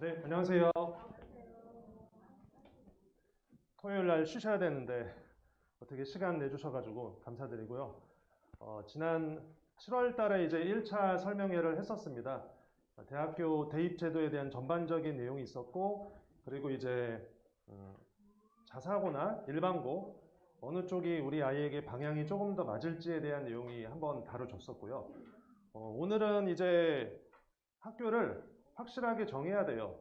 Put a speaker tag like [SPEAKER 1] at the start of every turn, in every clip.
[SPEAKER 1] 네, 안녕하세요. 토요일 날 쉬셔야 되는데 어떻게 시간 내주셔가지고 감사드리고요. 지난 7월 달에 이제 1차 설명회를 했었습니다. 대학교 대입 제도에 대한 전반적인 내용이 있었고, 그리고 이제 자사고나 일반고 어느 쪽이 우리 아이에게 방향이 조금 더 맞을지에 대한 내용이 한번 다뤄졌었고요. 오늘은 이제 학교를 확실하게 정해야 돼요.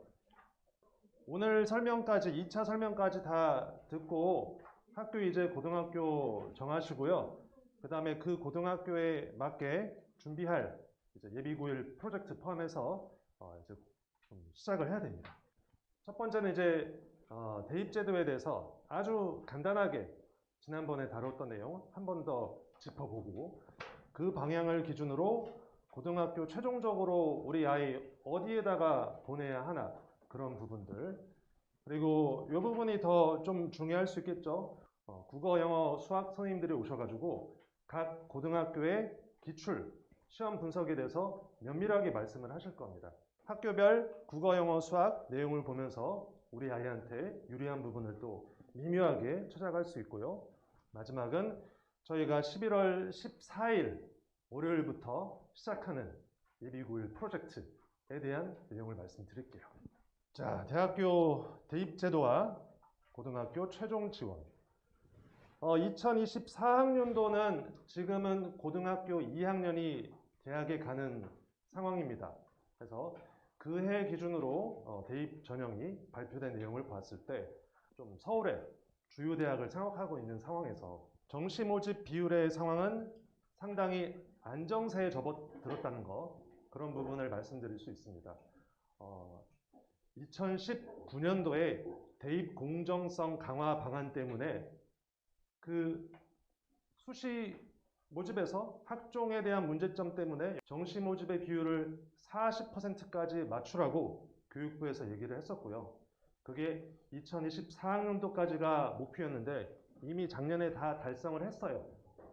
[SPEAKER 1] 오늘 설명까지, 2차 설명까지 다 듣고 학교 이제 고등학교 정하시고요. 그 다음에 그 고등학교에 맞게 준비할 이제 예비고일 프로젝트 포함해서 이제 좀 시작을 해야 됩니다. 첫 번째는 이제 대입제도에 대해서 아주 간단하게 지난번에 다뤘던 내용 한 번 더 짚어보고, 그 방향을 기준으로 고등학교 최종적으로 우리 아이 어디에다가 보내야 하나, 그런 부분들. 그리고 이 부분이 더 좀 중요할 수 있겠죠. 국어, 영어, 수학 선생님들이 오셔가지고 각 고등학교의 기출, 시험 분석에 대해서 면밀하게 말씀을 하실 겁니다. 학교별 국어, 영어, 수학 내용을 보면서 우리 아이한테 유리한 부분을 또 미묘하게 찾아갈 수 있고요. 마지막은 저희가 11월 14일 월요일부터 시작하는 예비고일 프로젝트에 대한 내용을 말씀드릴게요. 자, 대학교 대입제도와 고등학교 최종 지원. 2024학년도는 지금은 고등학교 2학년이 대학에 가는 상황입니다. 그래서 그 해 기준으로 대입 전형이 발표된 내용을 봤을 때 좀 서울의 주요 대학을 생각하고 있는 상황에서 정시 모집 비율의 상황은 상당히 안정세에 접어들었다는 거, 그런 부분을 말씀드릴 수 있습니다. 2019년도에 대입 공정성 강화 방안 때문에 그 수시 모집에서 학종에 대한 문제점 때문에 정시 모집의 비율을 40%까지 맞추라고 교육부에서 얘기를 했었고요. 그게 2024학년도까지가 목표였는데 이미 작년에 다 달성을 했어요.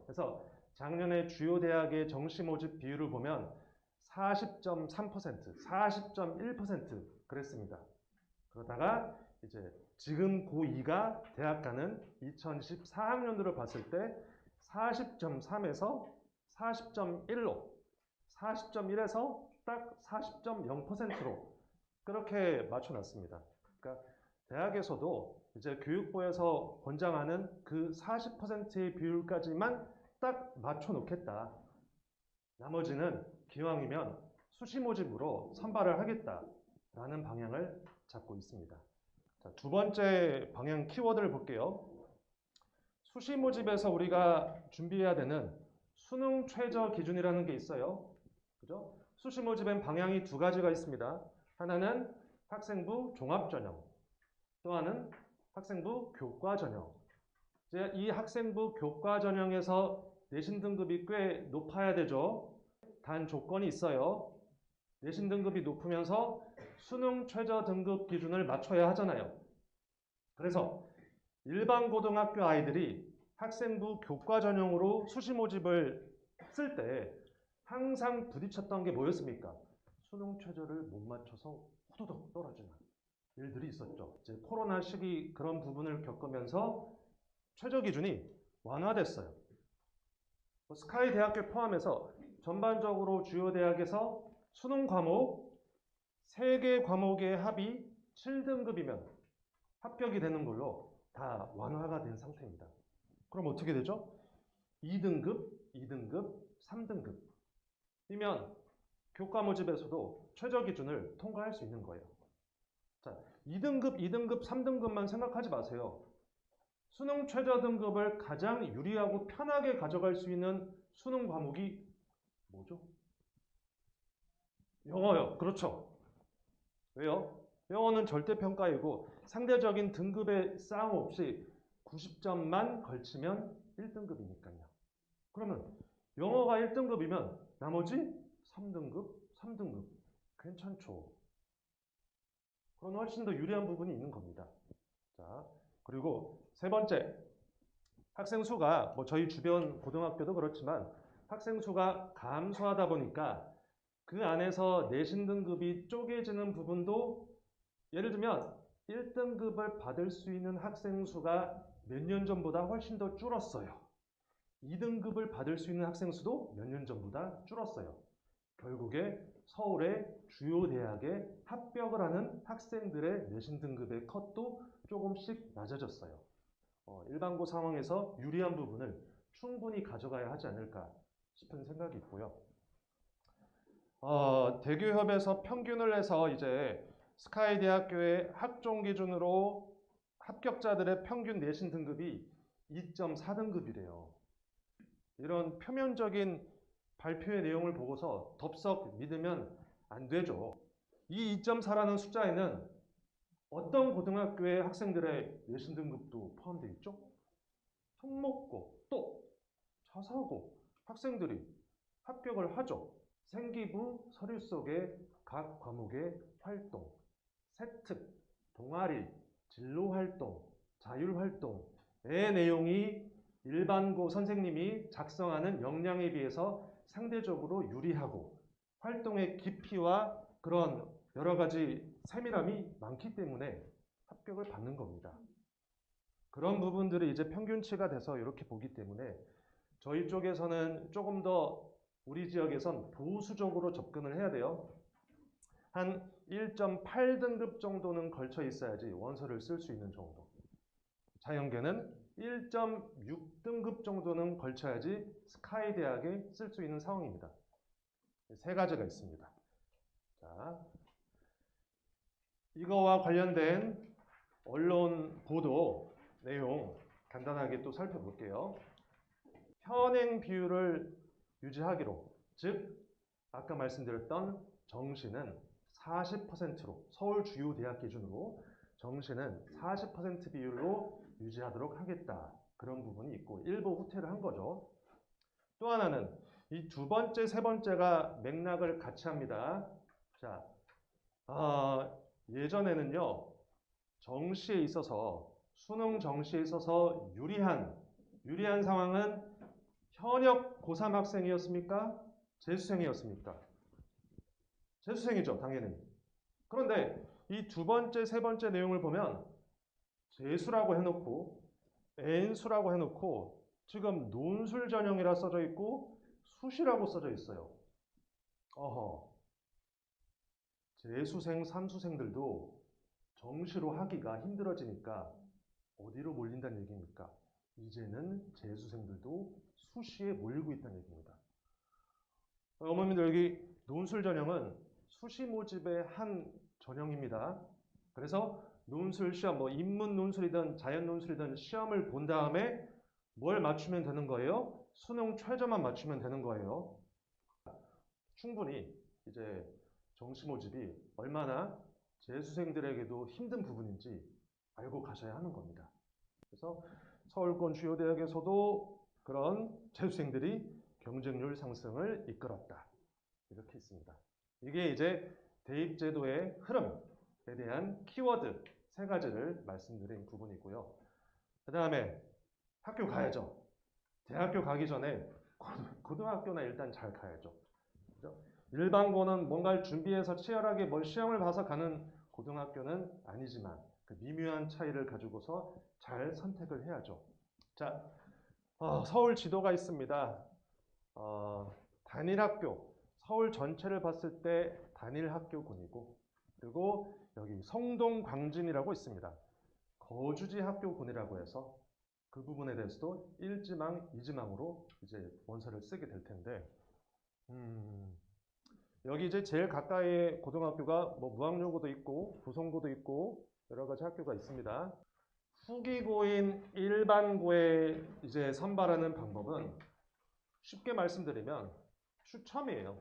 [SPEAKER 1] 그래서 작년에 주요 대학의 정시 모집 비율을 보면 40.3%, 40.1% 그랬습니다. 그러다가 이제 지금 고2가 대학 가는 2014학년도를 봤을 때 40.3에서 40.1로, 40.1에서 딱 40.0%로 그렇게 맞춰놨습니다. 그러니까 대학에서도 이제 교육부에서 권장하는 그 40%의 비율까지만 딱 맞춰놓겠다. 나머지는 기왕이면 수시 모집으로 선발을 하겠다라는 방향을 잡고 있습니다. 자, 두 번째 방향 키워드를 볼게요. 수시 모집에서 우리가 준비해야 되는 수능 최저 기준이라는 게 있어요. 그죠? 수시 모집엔 방향이 두 가지가 있습니다. 하나는 학생부 종합전형, 또 하나는 학생부 교과전형. 이제 이 학생부 교과전형에서 내신 등급이 꽤 높아야 되죠. 단 조건이 있어요. 내신 등급이 높으면서 수능 최저 등급 기준을 맞춰야 하잖아요. 그래서 일반 고등학교 아이들이 학생부 교과 전형으로 수시 모집을 쓸 때 항상 부딪혔던 게 뭐였습니까? 수능 최저를 못 맞춰서 후두둑 떨어지는 일들이 있었죠. 이제 코로나 시기 그런 부분을 겪으면서 최저 기준이 완화됐어요. 스카이 대학교 포함해서 전반적으로 주요 대학에서 수능 과목 3개 과목의 합이 7등급이면 합격이 되는 걸로 다 완화가 된 상태입니다. 그럼 어떻게 되죠? 2등급, 2등급, 3등급이면 교과 모집에서도 최저 기준을 통과할 수 있는 거예요. 자, 2등급, 2등급, 3등급만 생각하지 마세요. 수능 최저 등급을 가장 유리하고 편하게 가져갈 수 있는 수능 과목이 뭐죠? 영어요. 그렇죠. 왜요? 영어는 절대평가이고 상대적인 등급의 싸움 없이 90점만 걸치면 1등급이니까요. 그러면 영어가 1등급이면 나머지 3등급, 3등급 괜찮죠. 그런 훨씬 더 유리한 부분이 있는 겁니다. 자, 그리고 세 번째, 학생 수가 저희 주변 고등학교도 그렇지만 학생 수가 감소하다 보니까 그 안에서 내신 등급이 쪼개지는 부분도 예를 들면 1등급을 받을 수 있는 학생 수가 몇 년 전보다 훨씬 더 줄었어요. 2등급을 받을 수 있는 학생 수도 몇 년 전보다 줄었어요. 결국에 서울의 주요 대학에 합격을 하는 학생들의 내신 등급의 컷도 조금씩 낮아졌어요. 일반고 상황에서 유리한 부분을 충분히 가져가야 하지 않을까 싶은 생각이 있고요. 대교협에서 평균을 해서 이제 스카이 대학교의 학종 기준으로 합격자들의 평균 내신 등급이 2.4등급이래요. 이런 표면적인 발표의 내용을 보고서 덥석 믿으면 안 되죠. 이 2.4라는 숫자에는 어떤 고등학교의 학생들의 내신 등급도 포함되어 있죠? 특목고, 또 자사고 학생들이 합격을 하죠. 생기부 서류 속의 각 과목의 활동, 세특, 동아리, 진로활동, 자율활동의 내용이 일반고 선생님이 작성하는 역량에 비해서 상대적으로 유리하고 활동의 깊이와 그런 여러 가지 세밀함이 많기 때문에 합격을 받는 겁니다. 그런 부분들이 이제 평균치가 돼서 이렇게 보기 때문에 저희 쪽에서는 조금 더 우리 지역에선 보수적으로 접근을 해야 돼요. 한 1.8등급 정도는 걸쳐 있어야지 원서를 쓸 수 있는 정도. 자연계는 1.6등급 정도는 걸쳐야지 스카이 대학에 쓸 수 있는 상황입니다. 세 가지가 있습니다. 자, 이거와 관련된 언론 보도 내용 간단하게 또 살펴볼게요. 현행 비율을 유지하기로, 즉 아까 말씀드렸던 정시는 40%로 서울 주요 대학 기준으로 정시는 40% 비율로 유지하도록 하겠다. 그런 부분이 있고 일부 후퇴를 한 거죠. 또 하나는 이 두 번째, 세 번째가 맥락을 같이 합니다. 자, 예전에는요. 정시에 있어서 수능 정시에 있어서 유리한 상황은 현역 고3 학생이었습니까? 재수생이었습니까? 재수생이죠, 당연히. 그런데 이 두 번째, 세 번째 내용을 보면 재수라고 해놓고 N수라고 해놓고 지금 논술 전형이라 써져 있고 수시라고 써져 있어요. 재수생, 삼수생들도 정시로 하기가 힘들어지니까 어디로 몰린다는 얘기입니까? 이제는 재수생들도 수시에 몰리고 있다는 얘기입니다. 어머님들 여기 논술 전형은 수시 모집의 한 전형입니다. 그래서 논술 시험, 뭐 인문 논술이든 자연 논술이든 시험을 본 다음에 뭘 맞추면 되는 거예요? 수능 최저만 맞추면 되는 거예요. 충분히 이제 정시 모집이 얼마나 재수생들에게도 힘든 부분인지 알고 가셔야 하는 겁니다. 그래서 서울권 주요 대학에서도 그런 재수생들이 경쟁률 상승을 이끌었다. 이렇게 있습니다. 이게 이제 대입제도의 흐름에 대한 키워드 세 가지를 말씀드린 부분이고요. 그 다음에 학교 가야죠. 대학교 가기 전에 고등학교나 일단 잘 가야죠. 그죠? 일반고는 뭔가를 준비해서 치열하게 뭘 시험을 봐서 가는 고등학교는 아니지만 그 미묘한 차이를 가지고서 잘 선택을 해야죠. 자, 서울 지도가 있습니다. 단일학교, 서울 전체를 봤을 때 단일학교군이고 그리고 여기 성동 광진이라고 있습니다. 거주지 학교군이라고 해서 그 부분에 대해서도 1지망, 2지망으로 이제 원서를 쓰게 될 텐데 여기 이제 제일 가까이에 고등학교가 뭐 무학여고도 있고 부성고도 있고 여러 가지 학교가 있습니다. 후기고인 일반고에 이제 선발하는 방법은 쉽게 말씀드리면 추첨이에요.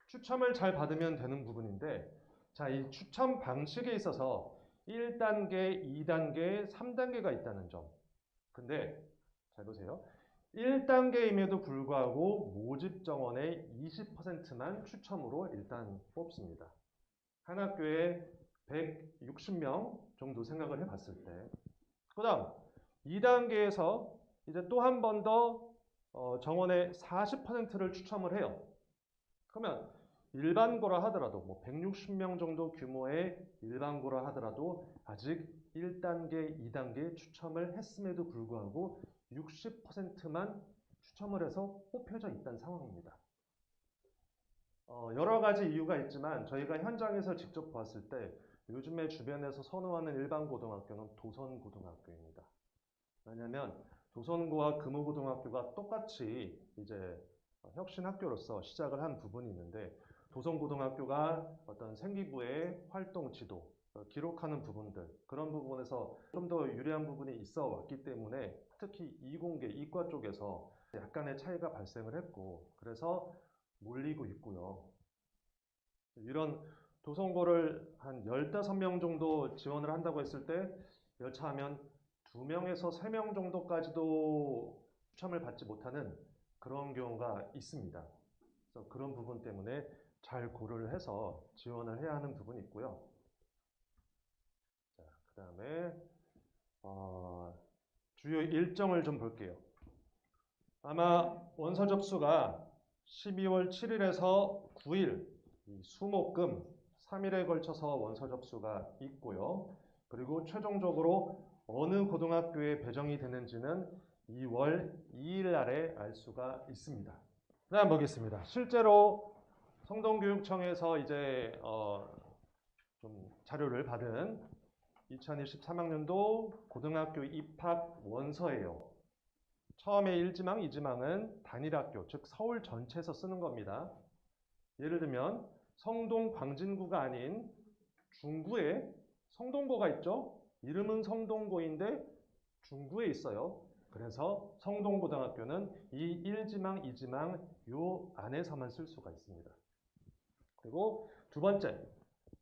[SPEAKER 1] 추첨을 잘 받으면 되는 부분인데 자, 이 추첨 방식에 있어서 1단계, 2단계, 3단계가 있다는 점. 근데 잘 보세요. 1단계임에도 불구하고 모집 정원의 20%만 추첨으로 일단 뽑습니다. 한 학교에 160명 정도 생각을 해봤을 때. 그 다음 2단계에서 이제 또 한 번 더 정원의 40%를 추첨을 해요. 그러면 일반고라 하더라도 뭐 160명 정도 규모의 일반고라 하더라도 아직 1단계, 2단계 추첨을 했음에도 불구하고 60%만 추첨을 해서 뽑혀져 있다는 상황입니다. 여러 가지 이유가 있지만 저희가 현장에서 직접 봤을 때 요즘에 주변에서 선호하는 일반 고등학교는 도선고등학교입니다. 왜냐하면 도선고와 금호고등학교가 똑같이 이제 혁신학교로서 시작을 한 부분이 있는데 도선고등학교가 어떤 생기부의 활동 지도, 기록하는 부분들 그런 부분에서 좀 더 유리한 부분이 있어 왔기 때문에 특히 이공계, 이과 쪽에서 약간의 차이가 발생을 했고 그래서 몰리고 있고요. 이런 도선고를 한 15명 정도 지원을 한다고 했을 때 여차하면 2명에서 3명 정도까지도 추첨을 받지 못하는 그런 경우가 있습니다. 그래서 그런 부분 때문에 잘 고려를 해서 지원을 해야 하는 부분이 있고요. 자, 그 다음에 주요 일정을 좀 볼게요. 아마 원서 접수가 12월 7일에서 9일 수목금 3일에 걸쳐서 원서 접수가 있고요. 그리고 최종적으로 어느 고등학교에 배정이 되는지는 2월 2일 날에 알 수가 있습니다. 다음 보겠습니다. 실제로 성동교육청에서 이제 좀 자료를 받은 2023학년도 고등학교 입학 원서예요. 처음에 1지망, 2지망은 단일학교, 즉 서울 전체에서 쓰는 겁니다. 예를 들면 성동 광진구가 아닌 중구에 성동고가 있죠. 이름은 성동고인데 중구에 있어요. 그래서 성동고등학교는 이 1지망, 2지망 요 안에서만 쓸 수가 있습니다. 그리고 두 번째,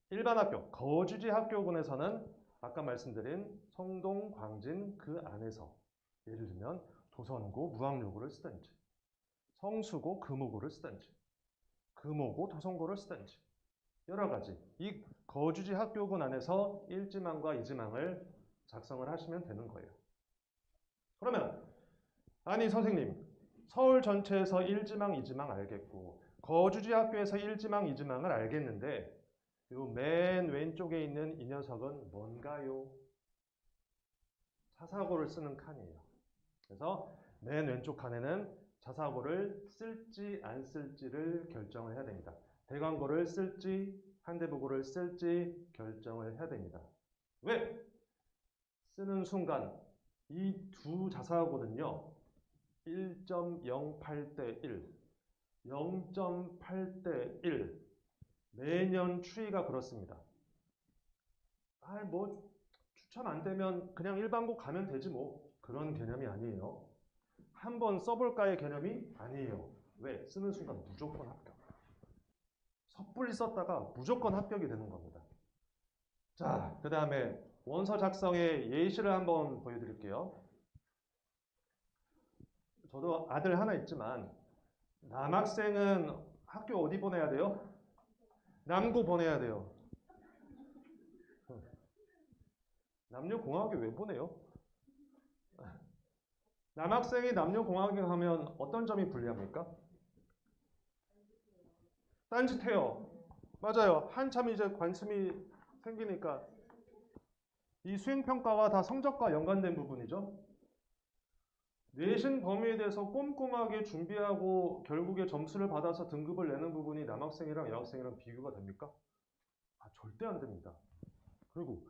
[SPEAKER 1] 일반 학교, 거주지 학교군에서는 아까 말씀드린 성동, 광진 그 안에서 예를 들면 도선고, 무학여고를 쓰든지 성수고, 금호고를 쓰든지 금호고, 도선고를 쓰든지 여러 가지 이 거주지 학교군 안에서 1지망과 2지망을 작성을 하시면 되는 거예요. 그러면 아니 선생님 서울 전체에서 1지망, 2지망 알겠고 거주지 학교에서 1지망, 2지망을 알겠는데 요 맨 왼쪽에 있는 이 녀석은 뭔가요? 자사고를 쓰는 칸이에요. 그래서 맨 왼쪽 칸에는 자사고를 쓸지 안 쓸지를 결정을 해야 됩니다. 대광고를 쓸지 한대부고를 쓸지 결정을 해야 됩니다. 왜? 쓰는 순간 이 두 자사고는요 1.08대 1, 0.8대 1 매년 추이가 그렇습니다. 뭐 추천 안 되면 그냥 일반고 가면 되지 뭐 그런 개념이 아니에요. 한번 써볼까의 개념이 아니에요. 왜? 쓰는 순간 무조건 합격. 섣불리 썼다가 무조건 합격이 되는 겁니다. 자, 그 다음에 원서 작성의 예시를 한번 보여드릴게요. 저도 아들 하나 있지만 남학생은 학교 어디 보내야 돼요? 남고 보내야 돼요. 남녀공학에 왜 보내요? 남학생이 남녀공학에 가면 어떤 점이 불리합니까? 딴짓해요. 맞아요. 한참 이제 관심이 생기니까 이 수행평가와 다 성적과 연관된 부분이죠. 내신 범위에 대해서 꼼꼼하게 준비하고 결국에 점수를 받아서 등급을 내는 부분이 남학생이랑 여학생이랑 비교가 됩니까? 절대 안 됩니다. 그리고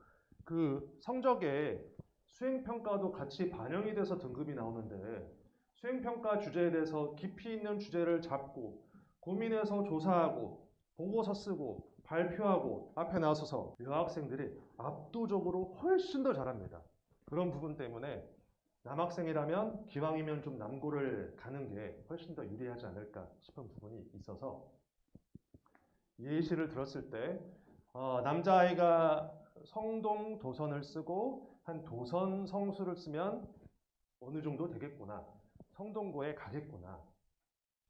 [SPEAKER 1] 그 성적에 수행평가도 같이 반영이 돼서 등급이 나오는데 수행평가 주제에 대해서 깊이 있는 주제를 잡고 고민해서 조사하고 보고서 쓰고 발표하고 앞에 나서서 여학생들이 압도적으로 훨씬 더 잘합니다. 그런 부분 때문에 남학생이라면 기왕이면 좀 남고를 가는 게 훨씬 더 유리하지 않을까 싶은 부분이 있어서 예시를 들었을 때 남자아이가 성동 도선을 쓰고 한 도선 성수를 쓰면 어느 정도 되겠구나. 성동고에 가겠구나.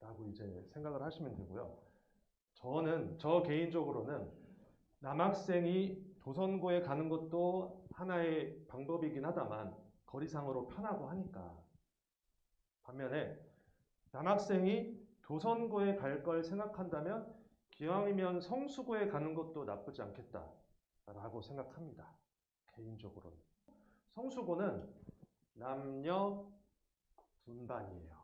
[SPEAKER 1] 라고 이제 생각을 하시면 되고요. 저 개인적으로는 남학생이 도선고에 가는 것도 하나의 방법이긴 하다만 거리상으로 편하고 하니까. 반면에 남학생이 도선고에 갈 걸 생각한다면 기왕이면 성수고에 가는 것도 나쁘지 않겠다라고 생각합니다. 개인적으로는. 성수고는 남녀 분반이에요.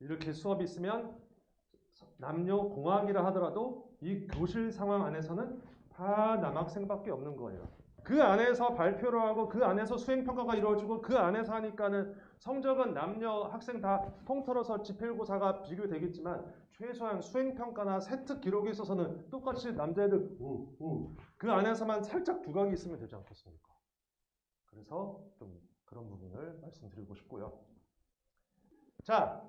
[SPEAKER 1] 이렇게 수업이 있으면 남녀 공학이라 하더라도 이 교실 상황 안에서는 다 남학생밖에 없는 거예요. 그 안에서 발표를 하고 그 안에서 수행평가가 이루어지고 그 안에서 하니까는 성적은 남녀 학생 다 통틀어서 지필고사가 비교되겠지만 최소한 수행평가나 세특 기록에 있어서는 똑같이 남자애들 그 안에서만 살짝 두각이 있으면 되지 않겠습니까? 그래서 좀 그런 부분을 말씀드리고 싶고요. 자,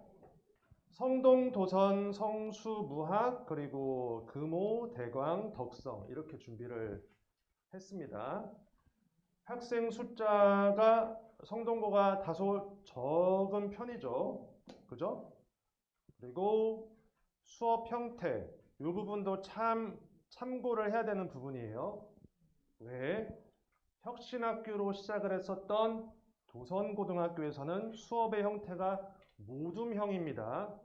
[SPEAKER 1] 성동, 도선, 성수, 무학, 그리고 금호, 대광, 덕성 이렇게 준비를 했습니다. 학생 숫자가 성동고가 다소 적은 편이죠. 그죠? 그리고 수업 형태 이 부분도 참고를 해야 되는 부분이에요. 왜? 혁신학교로 시작을 했었던 도선고등학교에서는 수업의 형태가 모둠형입니다.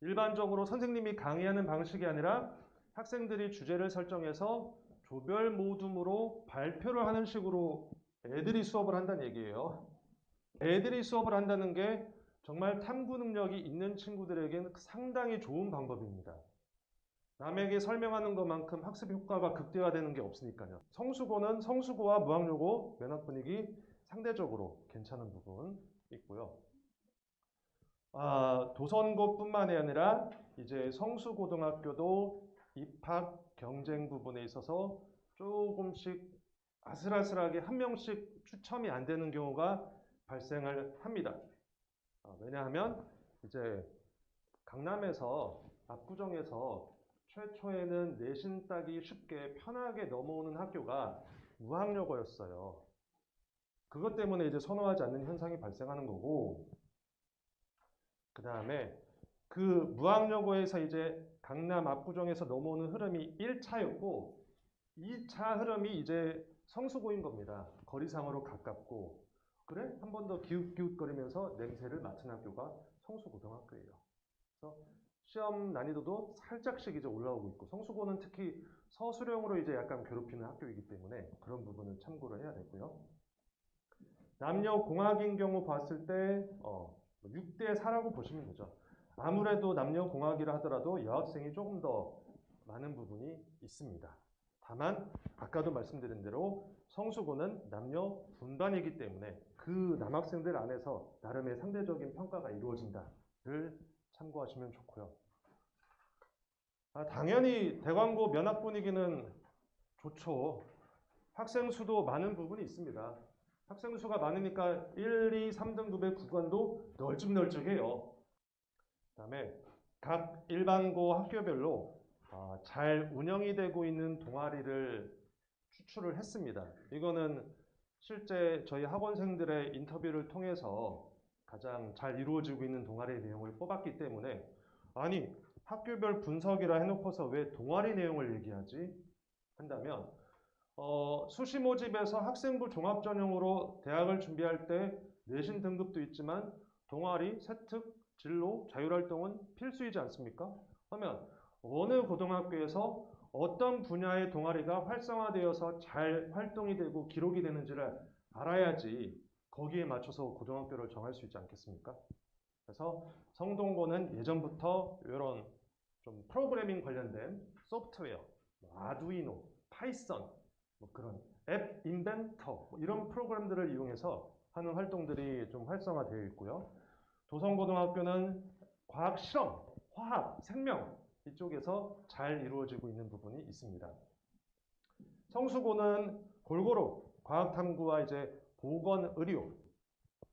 [SPEAKER 1] 일반적으로 선생님이 강의하는 방식이 아니라 학생들이 주제를 설정해서 조별 모둠으로 발표를 하는 식으로 애들이 수업을 한다는 얘기예요. 애들이 수업을 한다는 게 정말 탐구 능력이 있는 친구들에게는 상당히 좋은 방법입니다. 남에게 설명하는 것만큼 학습 효과가 극대화되는 게 없으니까요. 성수고는 성수고와 무학여고 면학 분위기 상대적으로 괜찮은 부분 있고요. 도선고뿐만이 아니라 이제 성수고등학교도 입학 경쟁 부분에 있어서 조금씩 아슬아슬하게 한 명씩 추첨이 안 되는 경우가 발생을 합니다. 왜냐하면 이제 강남에서 압구정에서 최초에는 내신 따기 쉽게 편하게 넘어오는 학교가 무학여고였어요. 그것 때문에 이제 선호하지 않는 현상이 발생하는 거고, 그 다음에 그 무학여고에서 이제 강남 압구정에서 넘어오는 흐름이 1차였고 2차 흐름이 이제 성수고인 겁니다. 거리상으로 가깝고 그래? 한 번 더 기웃기웃거리면서 냄새를 맡은 학교가 성수고등학교예요. 그래서 시험 난이도도 살짝씩 이제 올라오고 있고 성수고는 특히 서술형으로 이제 약간 괴롭히는 학교이기 때문에 그런 부분을 참고를 해야 되고요. 남녀 공학인 경우 봤을 때 6대 4라고 보시면 되죠. 아무래도 남녀 공학이라 하더라도 여학생이 조금 더 많은 부분이 있습니다. 다만 아까도 말씀드린 대로 성수고는 남녀 분반이기 때문에 그 남학생들 안에서 나름의 상대적인 평가가 이루어진다를 참고하시면 좋고요. 당연히 대광고 면학 분위기는 좋죠. 학생 수도 많은 부분이 있습니다. 학생 수가 많으니까 1, 2, 3등급의 구간도 널찍널찍해요. 그 다음에 각 일반고 학교별로 잘 운영이 되고 있는 동아리를 추출을 했습니다. 이거는 실제 저희 학원생들의 인터뷰를 통해서 가장 잘 이루어지고 있는 동아리 내용을 뽑았기 때문에 아니 학교별 분석이라 해놓고서 왜 동아리 내용을 얘기하지? 한다면 수시 모집에서 학생부 종합전형으로 대학을 준비할 때 내신 등급도 있지만 동아리, 세특, 진로, 자율활동은 필수이지 않습니까? 하면 어느 고등학교에서 어떤 분야의 동아리가 활성화되어서 잘 활동이 되고 기록이 되는지를 알아야지 거기에 맞춰서 고등학교를 정할 수 있지 않겠습니까? 그래서 성동고는 예전부터 이런 좀 프로그래밍 관련된 소프트웨어, 아두이노, 파이썬, 그런 앱 인벤터 이런 프로그램들을 이용해서 하는 활동들이 좀 활성화되어 있고요. 도성고등학교는 과학 실험, 화학, 생명 이쪽에서 잘 이루어지고 있는 부분이 있습니다. 성수고는 골고루 과학 탐구와 이제 보건 의료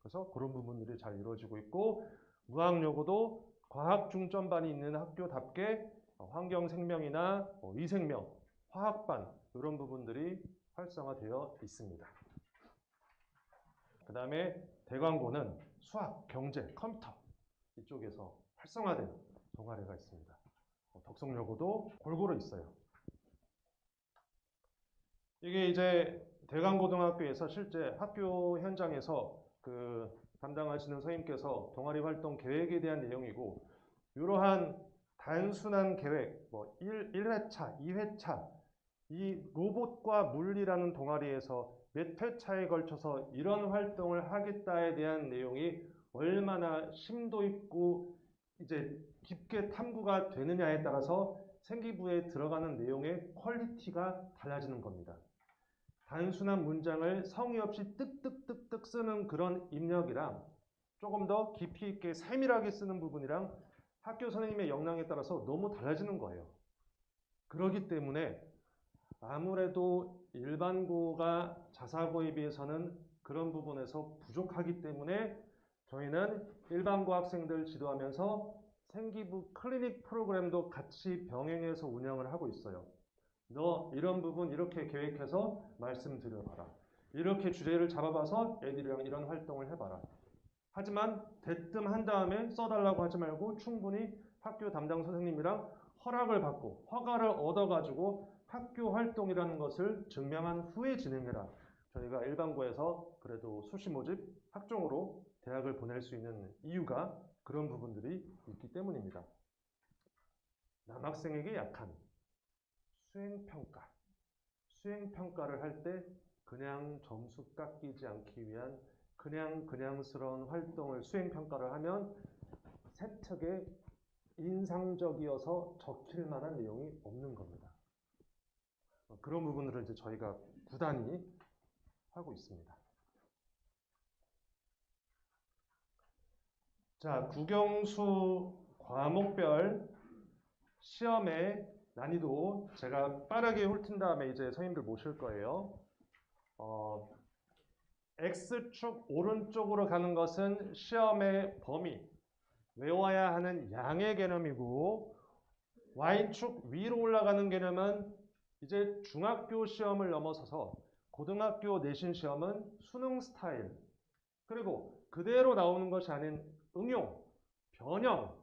[SPEAKER 1] 그래서 그런 부분들이 잘 이루어지고 있고 무학여고도 과학 중점반이 있는 학교답게 환경 생명이나 위생명, 화학반 이런 부분들이 활성화되어 있습니다. 그 다음에 대광고는 수학, 경제, 컴퓨터 이쪽에서 활성화된 동아리가 있습니다. 덕성여고도 골고루 있어요. 이게 이제 대광고등학교에서 실제 학교 현장에서 그 담당하시는 선생님께서 동아리 활동 계획에 대한 내용이고 이러한 단순한 계획, 뭐 1회차, 2회차, 이 로봇과 물리라는 동아리에서 몇 회차에 걸쳐서 이런 활동을 하겠다에 대한 내용이 얼마나 심도 있고 이제 깊게 탐구가 되느냐에 따라서 생기부에 들어가는 내용의 퀄리티가 달라지는 겁니다. 단순한 문장을 성의 없이 뜩뜩뜩뜩 쓰는 그런 입력이랑 조금 더 깊이 있게 세밀하게 쓰는 부분이랑 학교 선생님의 역량에 따라서 너무 달라지는 거예요. 그렇기 때문에 아무래도 일반고가 자사고에 비해서는 그런 부분에서 부족하기 때문에 저희는 일반고 학생들 지도하면서 생기부 클리닉 프로그램도 같이 병행해서 운영을 하고 있어요. 너 이런 부분 이렇게 계획해서 말씀드려봐라. 이렇게 주제를 잡아봐서 애들이랑 이런 활동을 해봐라. 하지만 대뜸 한 다음에 써달라고 하지 말고 충분히 학교 담당 선생님이랑 허락을 받고 허가를 얻어가지고 학교 활동이라는 것을 증명한 후에 진행해라. 저희가 일반고에서 그래도 수시 모집 학종으로 대학을 보낼 수 있는 이유가 그런 부분들이 있기 때문입니다. 남학생에게 약한 수행평가. 수행평가를 할 때 그냥 점수 깎이지 않기 위한 그냥스러운 활동을 수행평가를 하면 세특에 인상적이어서 적힐 만한 내용이 없는 겁니다. 그런 부분들을 이제 저희가 부단히 하고 있습니다. 자, 국영수 과목별 시험의 난이도 제가 빠르게 훑은 다음에 이제 선생님들 모실 거예요. X축 오른쪽으로 가는 것은 시험의 범위, 외워야 하는 양의 개념이고 Y축 위로 올라가는 개념은 이제 중학교 시험을 넘어서서 고등학교 내신 시험은 수능 스타일, 그리고 그대로 나오는 것이 아닌 응용, 변형,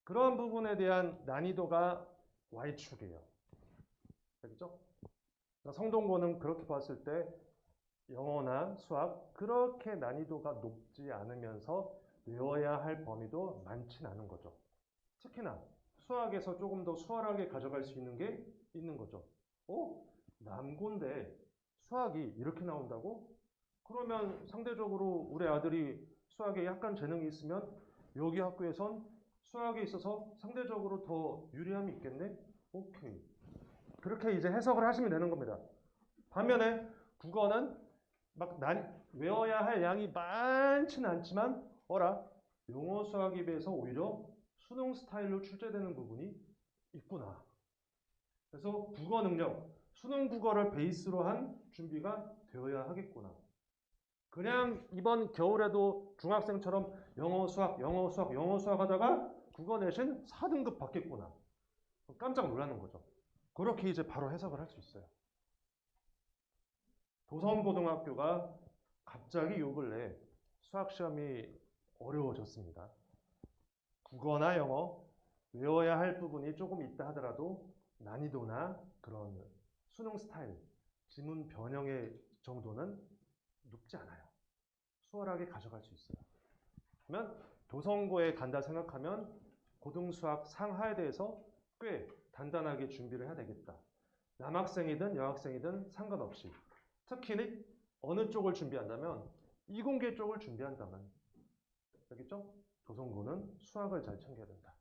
[SPEAKER 1] 그런 부분에 대한 난이도가 Y축이에요. 알겠죠? 성동고는 그렇게 봤을 때 영어나 수학 그렇게 난이도가 높지 않으면서 외워야 할 범위도 많진 않은 거죠. 특히나 수학에서 조금 더 수월하게 가져갈 수 있는 게 있는 거죠. 남고인데 수학이 이렇게 나온다고? 그러면 상대적으로 우리 아들이 수학에 약간 재능이 있으면 여기 학교에선 수학에 있어서 상대적으로 더 유리함이 있겠네? 오케이. 그렇게 이제 해석을 하시면 되는 겁니다. 반면에 국어는 막 외워야 할 양이 많지는 않지만 영어 수학에 비해서 오히려 수능 스타일로 출제되는 부분이 있구나. 그래서 국어 능력, 수능 국어를 베이스로 한 준비가 되어야 하겠구나. 그냥 이번 겨울에도 중학생처럼 영어 수학 하다가 국어 내신 4등급 받겠구나. 깜짝 놀라는 거죠. 그렇게 이제 바로 해석을 할 수 있어요. 도성고등학교가 갑자기 요 근래 수학시험이 어려워졌습니다. 국어나 영어 외워야 할 부분이 조금 있다 하더라도 난이도나 그런 수능 스타일, 지문 변형의 정도는 높지 않아요. 수월하게 가져갈 수 있어요. 그러면 도성고에 간다 생각하면 고등수학 상하에 대해서 꽤 단단하게 준비를 해야 되겠다. 남학생이든 여학생이든 상관없이 특히 어느 쪽을 준비한다면 이공계 쪽을 준비한다면 알겠죠? 도성고는 수학을 잘 챙겨야 된다.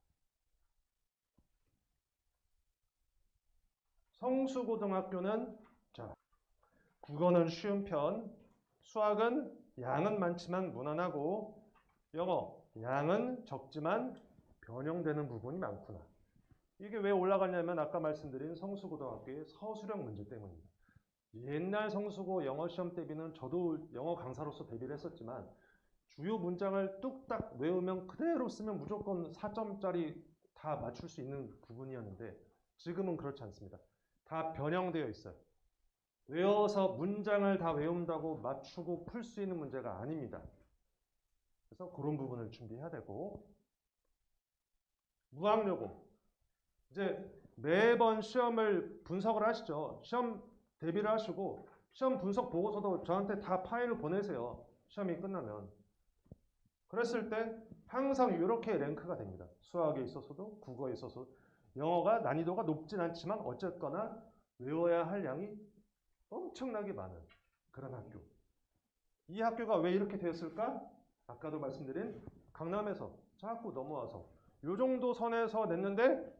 [SPEAKER 1] 성수고등학교는 국어는 쉬운 편, 수학은 양은 많지만 무난하고 영어 양은 적지만 변형되는 부분이 많구나. 이게 왜 올라갔냐면 아까 말씀드린 성수고등학교의 서술형 문제 때문입니다. 옛날 성수고 영어 시험 대비는 저도 영어 강사로서 대비를 했었지만 주요 문장을 뚝딱 외우면 그대로 쓰면 무조건 4점짜리 다 맞출 수 있는 부분이었는데 지금은 그렇지 않습니다. 다 변형되어 있어요. 외워서 문장을 다 외운다고 맞추고 풀 수 있는 문제가 아닙니다. 그래서 그런 부분을 준비해야 되고 무학여고 이제 매번 시험을 분석을 하시죠. 시험 대비를 하시고 시험 분석 보고서도 저한테 다 파일을 보내세요. 시험이 끝나면. 그랬을 때 항상 이렇게 랭크가 됩니다. 수학에 있어서도 국어에 있어서도. 영어가 난이도가 높진 않지만 어쨌거나 외워야 할 양이 엄청나게 많은 그런 학교. 이 학교가 왜 이렇게 되었을까? 아까도 말씀드린 강남에서 자꾸 넘어와서 요 정도 선에서 냈는데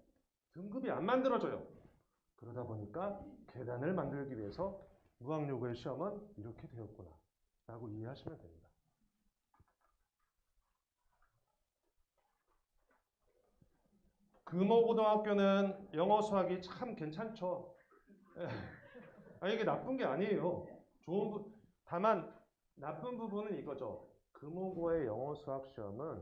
[SPEAKER 1] 등급이 안 만들어져요. 그러다 보니까 계단을 만들기 위해서 무학요고의 시험은 이렇게 되었구나 라고 이해하시면 됩니다. 금호고등학교는 영어 수학이 참 괜찮죠. 이게 나쁜 게 아니에요. 다만 나쁜 부분은 이거죠. 금호고의 영어 수학 시험은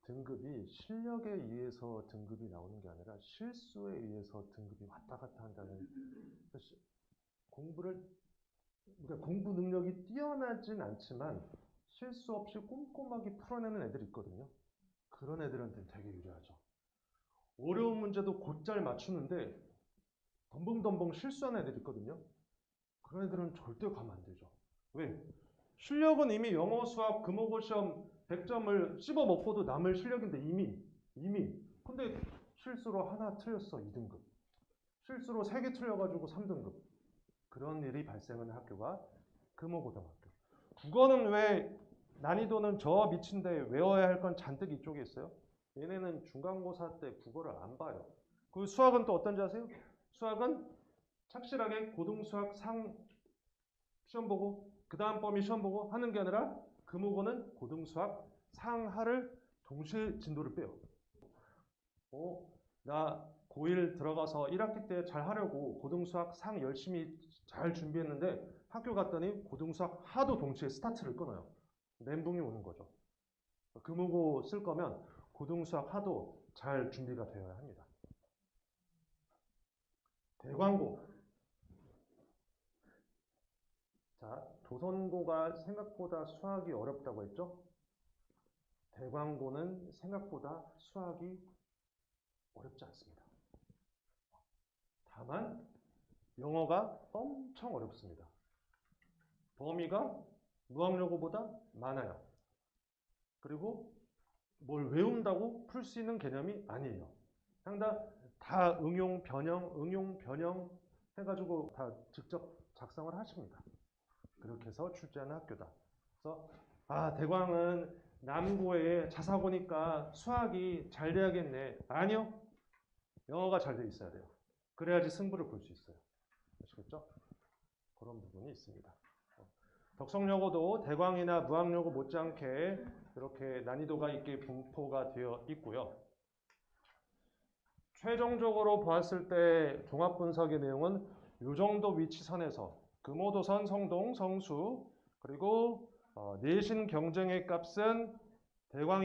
[SPEAKER 1] 등급이 실력에 의해서 등급이 나오는 게 아니라 실수에 의해서 등급이 왔다 갔다 한다는, 그러니까 공부 능력이 뛰어나진 않지만 실수 없이 꼼꼼하게 풀어내는 애들이 있거든요. 그런 애들한테는 되게 유리하죠. 어려운 문제도 곧잘 맞추는데 덤벙덤벙 실수하는 애들이 있거든요. 그런 애들은 절대 가면 안 되죠. 왜? 실력은 이미 영어, 수학, 금호고 시험 100점을 씹어 먹고도 남을 실력인데 이미. 근데 실수로 하나 틀렸어 2등급. 실수로 3개 틀려가지고 3등급. 그런 일이 발생하는 학교가 금호고등학교. 국어는 왜 난이도는 저 밑인데 외워야 할 건 잔뜩 이쪽에 있어요? 얘네는 중간고사 때 국어를 안 봐요. 그 수학은 또 어떤지 아세요? 수학은 착실하게 고등수학 상 시험 보고 그 다음 범위 시험 보고 하는 게 아니라 금호고는 고등수학 상하를 동시에 진도를 빼요. 나 고1 들어가서 1학기 때 잘 하려고 고등수학 상 열심히 잘 준비했는데 학교 갔더니 고등수학 하도 동시에 스타트를 끊어요. 멘붕이 오는 거죠. 금호고 쓸 거면 고등수학 하도 잘 준비가 되어야 합니다. 대광고. 자, 조선고가 생각보다 수학이 어렵다고 했죠? 대광고는 생각보다 수학이 어렵지 않습니다. 다만 영어가 엄청 어렵습니다. 범위가 무학요고보다 많아요. 그리고 뭘 외운다고 풀 수 있는 개념이 아니에요. 상당 다 응용, 변형 해가지고 다 직접 작성을 하십니다. 그렇게 해서 출제하는 학교다. 그래서 대광은 남고에 자사고니까 수학이 잘 돼야겠네. 아니요. 영어가 잘 돼 있어야 돼요. 그래야지 승부를 볼 수 있어요. 아시겠죠? 그런 부분이 있습니다. 덕성여고도 대광이나 무학여고 못지않게 이렇게 난이도가 있게 분포가 되어 있고요. 최종적으로 보았을 때 종합분석의 내용은 이 정도 위치선에서 금호도선, 성동, 성수, 그리고 내신 경쟁의 값은 대광이